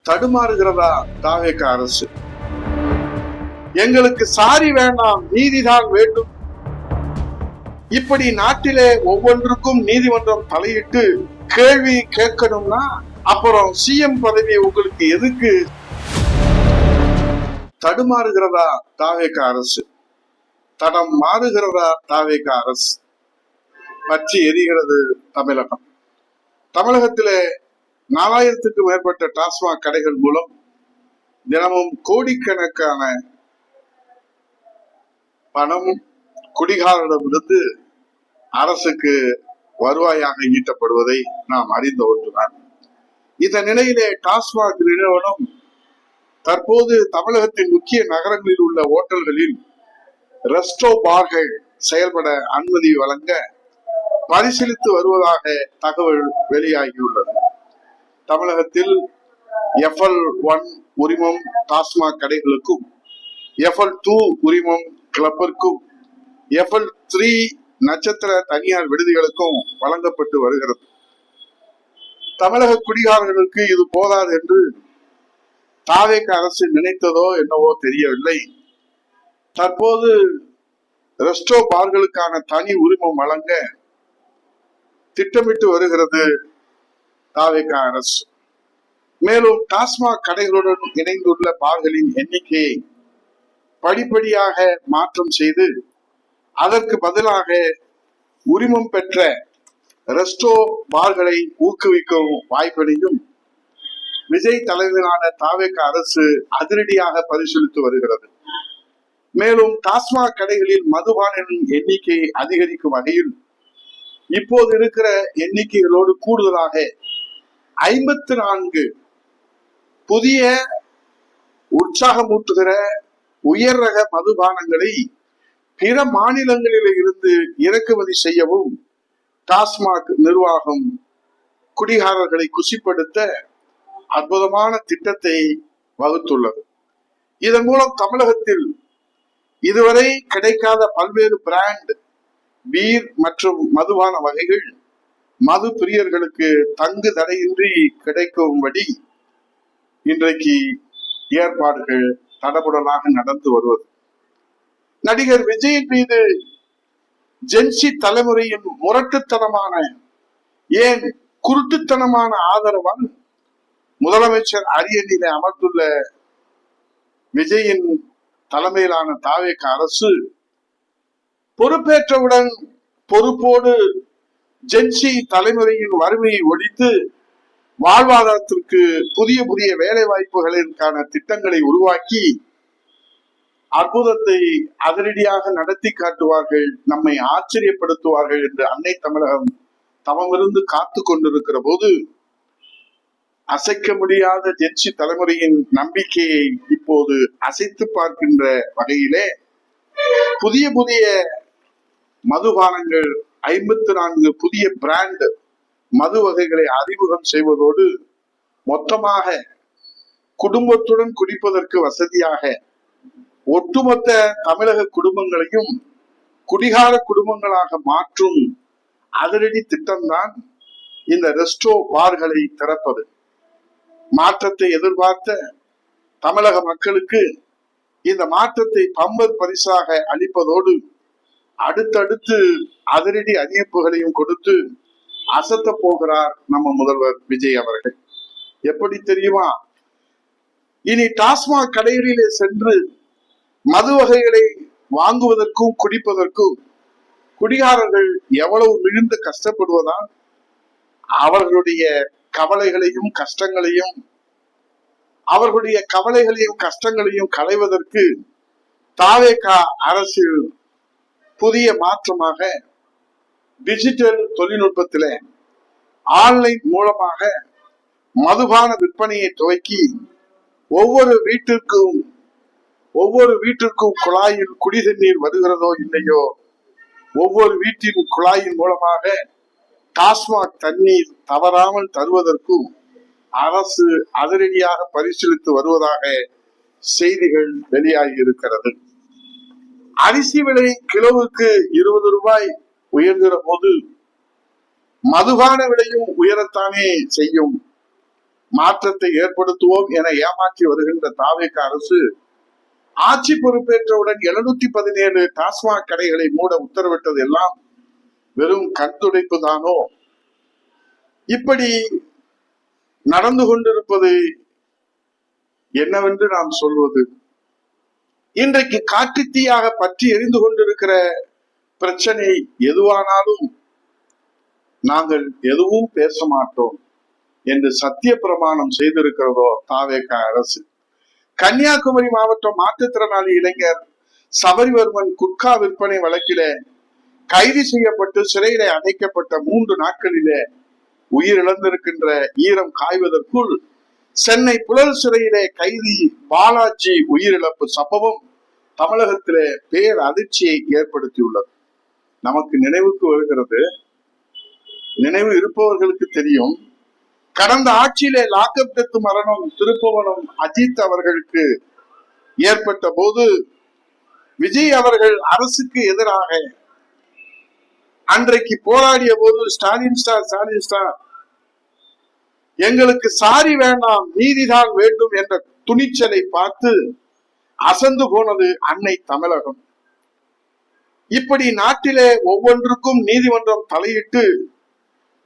தடுமாறுகிறதா தாவேக அரசு? எங்களுக்கு சாரி வேண்டாம், நீதிதான் வேண்டும். இப்படி நாட்டிலே ஒவ்வொன்றுக்கும் நீதிமன்றம் தலையிட்டு கேள்வி கேட்கணும்னா அப்புறம் சிஎம் பதவி உங்களுக்கு எதுக்கு? தடுமாறுகிறதா தாவேக அரசு? தடம் மாறுகிறதா தாவேக அரசு? பற்றி எரிகிறது தமிழகம். தமிழகத்திலே 4000க்கும் மேற்பட்ட டாஸ்மாக் கடைகள் மூலம் தினமும் கோடிக்கணக்கான பணம் குடிகாரரிடமிருந்து அரசுக்கு வருவாயாக ஈட்டப்படுவதை நாம் அறிந்த ஒன்றுதான். இந்த நிலையிலே டாஸ்மாக் நிறுவனம் தற்போது தமிழகத்தின் முக்கிய நகரங்களில் உள்ள ஓட்டல்களில் ரெஸ்டோ பார்கள் செயல்பட அனுமதி வழங்க பரிசீலித்து வருவதாக தகவல் வெளியாகியுள்ளது. தமிழகத்தில் FL1 உரிமம் டாஸ்மாக் கடைகளுக்கும், FL2 உரிமம் கிளப்பிற்கும், FL3 நட்சத்திர தனியார் விடுதிகளுக்கும் வழங்கப்பட்டு வருகிறது. தமிழக குடிகாரர்களுக்கு இது போதாது என்று தாவேக அரசு நினைத்ததோ என்னவோ தெரியவில்லை. தற்போது ரெஸ்டோ பார்களுக்கான தனி உரிமம் வழங்க திட்டமிட்டு வருகிறது தாவேக அரசு. மேலும் டாஸ்மாக் கடைகளுடன் இணைந்துள்ள பார்களின் எண்ணிக்கையை படிப்படியாக மாற்றம் செய்து அதற்கு பதிலாக உரிமம் பெற்ற ரெஸ்டோ பார்களை ஊக்குவிக்கும் வாய்ப்பினையும் விஜய் தலைமையிலான தாவேக அரசு அதிரடியாக பரிசீலித்து வருகிறது. மேலும் டாஸ்மாக் கடைகளில் மதுபானின் எண்ணிக்கையை அதிகரிக்கும் வகையில் இப்போது இருக்கிற எண்ணிக்கைகளோடு கூடுதலாக 54 புதிய உற்சாகமூட்டுகிற உயர் ரக மதுபானங்களை பிற மாநிலங்களில் இருந்து இறக்குமதி செய்யவும் டாஸ்மாக் நிர்வாகம் குடிகாரர்களை குசிப்படுத்த அற்புதமான திட்டத்தை வகுத்துள்ளது. இதன் மூலம் தமிழகத்தில் இதுவரை கிடைக்காத பல்வேறு பிராண்ட் பீர் மற்றும் மதுபான வகைகள் மது பிரியர்களுக்கு தங்கு தடையின்றி கிடைக்கும்படி இன்றைக்கு ஏற்பாடுகள் தடபுடலாக நடந்து வருவது. நடிகர் விஜயின் மீது ஜென்சி தலைமுறையின் முரட்டுத்தனமான, ஏன் குருட்டுத்தனமான ஆதரவால் முதலமைச்சர் அரியணையிலே அமர்ந்துள்ள விஜயின் தலைமையிலான தாவேக அரசு பொறுப்பேற்றவுடன் பொறுப்போடு ஜென்சி தலைமுறையின் வறுமையை ஒழித்து வாழ்வாதாரத்திற்கு புதிய புதிய வேலை வாய்ப்புகளுக்கான திட்டங்களை உருவாக்கி அற்புதத்தை அதிரடியாக நடத்தி காட்டுவார்கள், நம்மை ஆச்சரியப்படுத்துவார்கள் என்று அன்னை தமிழகம் தவமிருந்து காத்து கொண்டிருக்கிற போது அசைக்க முடியாத ஜென்சி தலைமுறையின் நம்பிக்கையை இப்போது அசைத்து பார்க்கின்ற வகையிலே புதிய புதிய மதுபானங்கள் 54 புதிய பிராண்ட் மது வகைகளை அறிமுகம் செய்வதோடு மொத்தமாக குடும்பத்துடன் குடிப்பதற்கு வசதியாக ஒட்டுமொத்த தமிழக குடும்பங்களையும் குடிகார குடும்பங்களாக மாற்றும் அதிரடி திட்டம்தான் இந்த ரெஸ்டோ பார்களை திறப்பது. மாற்றத்தை எதிர்பார்த்த தமிழக மக்களுக்கு இந்த மாற்றத்தை பம்பர் பரிசாக அளிப்பதோடு அடுத்தடுத்து அதிரடி அறிவிப்புகளையும் கொடுத்து அசத்த போகிறார் நம்ம முதல்வர் விஜய் அவர்கள். எப்படி தெரியுமா? இனி டாஸ்மாக் கடைகளிலே சென்று மது வகைகளை வாங்குவதற்கும் குடிப்பதற்கும் குடிகாரர்கள் எவ்வளவு மிகுந்து கஷ்டப்படுவதால் அவர்களுடைய கவலைகளையும் கஷ்டங்களையும் களைவதற்கு தாவேக அரசு புதிய மாற்றமாக டிஜிட்டல் தொழில்நுட்பத்திலே ஆன்லைன் மூலமாக மதுபான விற்பனையை துவக்கி ஒவ்வொரு வீட்டிற்கும் குழாயில் குடி தண்ணீர் வருகிறதோ இல்லையோ ஒவ்வொரு வீட்டின் குழாயின் மூலமாக டாஸ்மாக் தண்ணீர் தவறாமல் தருவதற்கும் அரசு அதிரடியாக பரிசீலித்து வருவதாக செய்திகள் வெளியாகி இருக்கிறது. அரிசி விலை கிலோவுக்கு 20 ரூபாய் உயர்கிற போது மதுபான விலையும் உயரத்தானே செய்யும். மாற்றத்தை ஏற்படுத்துவோம் என ஏமாற்றி வருகின்ற தாவேக அரசு ஆட்சி பொறுப்பேற்றவுடன் 717 டாஸ்மாக் கடைகளை மூட உத்தரவிட்டது எல்லாம் வெறும் கண்துடைப்பு தானோ? இப்படி நடந்து கொண்டிருப்பது என்னவென்று நாம் சொல்வது? இன்றைக்கு காட்டுத்தீயாக பற்றி எரிந்து கொண்டிருக்கிற பிரச்சனை எதுவானாலும் நாங்கள் எதுவும் பேச மாட்டோம் என்று சத்திய பிரமாணம் செய்திருக்கிறதோ தாவேக அரசு. கன்னியாகுமரி மாவட்டம் மாற்றுத்திறனாளி இளைஞர் சபரிவர்மன் குட்கா விற்பனை வழக்கிலே கைது செய்யப்பட்டு சிறையிலே அடைக்கப்பட்ட 3 நாட்களிலே உயிரிழந்திருக்கின்ற ஈரம் காய்வதற்குள் சென்னை புழல் சிறையிலே கைதி பாலாஜி உயிரிழப்பு சம்பவம் தமிழகத்திலே பேர் அதிர்ச்சியை ஏற்படுத்தியுள்ளது. நமக்கு நினைவுக்கு வருகிறது, நினைவு இருப்பவர்களுக்கு தெரியும், கடந்த ஆட்சியிலே லாக்அப் டெத் மரணம் திருப்புவனம் அஜித் அவர்களுக்கு ஏற்பட்ட போது விஜய் அவர்கள் அரசுக்கு எதிராக அன்றைக்கு போராடிய போது ஸ்டாலின் ஸ்டார் எங்களுக்கு சாரி வேண்டாம், நீதிதான் வேண்டும் என்ற துணிச்சலை பார்த்து அசந்து போனது அன்னை தமிழகம். இப்படி நாட்டிலே ஒவ்வொன்றுக்கும் நீதிமன்றம் தலையிட்டு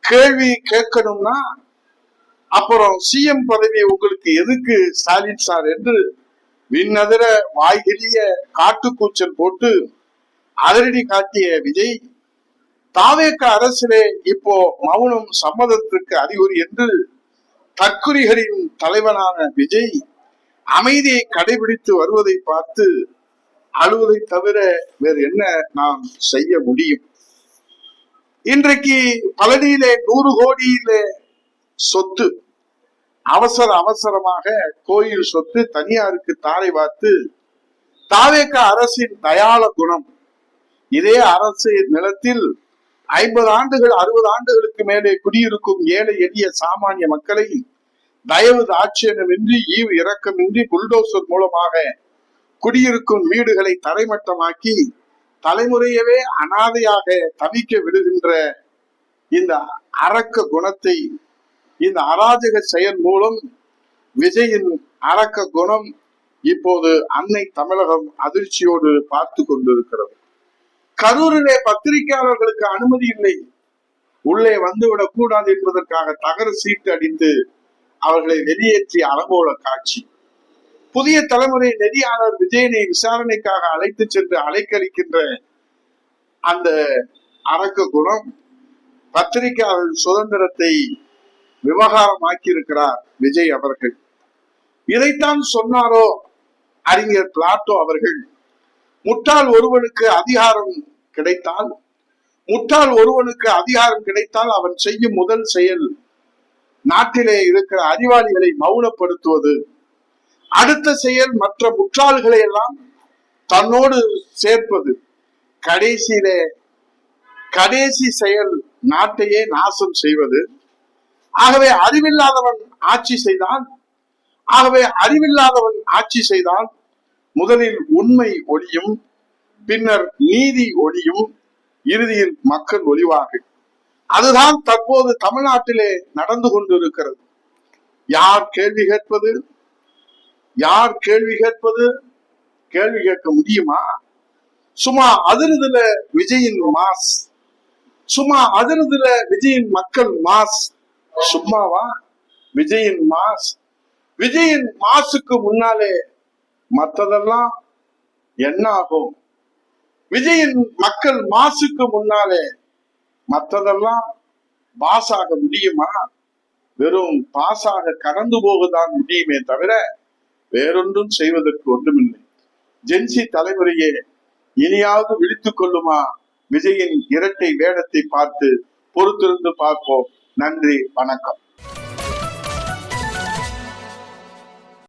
கேள்வி கேட்கணும்னா அப்புறம் சிஎம் பதவி உங்களுக்கு எதுக்கு ஸ்டாலின் சார் என்று விண்ணதிர வாய்கிழிய காட்டுக்கூச்சல் போட்டு அதிரடி காட்டிய விஜய் தாவேக அரசிலே இப்போ மௌனம் சம்மதத்திற்கு அறிகுறி என்று தற்குறிகளின் தலைவனான விஜய் அமைதியை கடைபிடித்து வருவதை பார்த்து அழுவதை தவிர வேறு என்ன நாம் செய்ய முடியும்? இன்றைக்கு பழனியிலே 100 கோடியிலே சொத்து அவசரமாக கோயில் சொத்து தனியாருக்கு தாரை வார்த்து தாவேக அரசின் தயாள குணம். இதே அரசு நிலத்தில் 50 ஆண்டுகள் 60 ஆண்டுகளுக்கு மேலே குடியிருக்கும் ஏழை எளிய சாமானிய மக்களை தயவு தாட்சியமின்றி ஈவு இரக்கமின்றி புல்டோசர் மூலமாக குடியிருக்கும் வீடுகளை தரைமட்டமாக்கி தலைமுறையவே அனாதையாக தவிக்க விடுகின்ற இந்த அரக்க குணத்தை, இந்த அராஜக செயல் மூலம் விஜயின் அரக்க குணம் இப்போது அன்னை தமிழகம் அதிர்ச்சியோடு பார்த்து கொண்டிருக்கிறது. கரூரிலே பத்திரிகையாளர்களுக்கு அனுமதி இல்லை, உள்ளே வந்துவிடக் கூடாது என்பதற்காக தகர சீட்டு அடித்து அவர்களை வெளியேற்றிய அலங்கோல காட்சி. புதிய தலைமுறை நெறியாளர் விஜயனை விசாரணைக்காக அழைத்து சென்று அலைக்கழிக்கின்ற அந்த அரக்க குணம் பத்திரிகையாளர் சுதந்திரத்தை விவகாரமாக்கி இருக்கிறார் விஜய் அவர்கள். இதைத்தான் சொன்னாரோ அறிஞர் பிளாட்டோ அவர்கள். முட்டாள் ஒருவனுக்கு அதிகாரம் கிடைத்தால் அவன் செய்யும் முதல் செயல் நாட்டிலே இருக்கிற அறிவாளிகளை மௌனப்படுத்துவது. அடுத்த செயல் மற்ற முட்டாள்களை எல்லாம் தன்னோடு சேர்ப்பது. கடைசி செயல் நாட்டையே நாசம் செய்வது. ஆகவே அறிவில்லாதவன் ஆட்சி செய்தால் முதலில் உண்மை ஒளியும், பின்னர் நீதி ஒளியும், இறுதியில் மக்கள் ஒளிவார்கள். அதுதான் தற்போது தமிழ்நாட்டிலே நடந்து கொண்டிருக்கிறது. யார் கேள்வி கேட்பது? கேள்வி கேட்க முடியுமா? சும்மா அதிர்துல விஜயின் மாஸ், சும்மா அதிர்துல விஜயின் மக்கள் மாஸ். சும்மாவா விஜயின் மாஸ்? விஜயின் மாசுக்கு முன்னாலே மற்றதெல்லாம் என்ன ஆகும்? விஜயின் மக்கள் மாசுக்கு முன்னாலே மற்றதெல்லாம் பாஸாக முடியுமா? வெறும் பாஸாக கடந்து போகத்தான் முடியுமே தவிர வேறொன்றும் செய்வதற்கு ஒன்றுமில்லை. ஜென்சி தலைமுறையே இனியாவது விழித்துக் கொள்ளுமா? விஜயின் இரட்டை வேடத்தை பார்த்து பொறுத்திருந்து பார்ப்போம். நன்றி, வணக்கம்.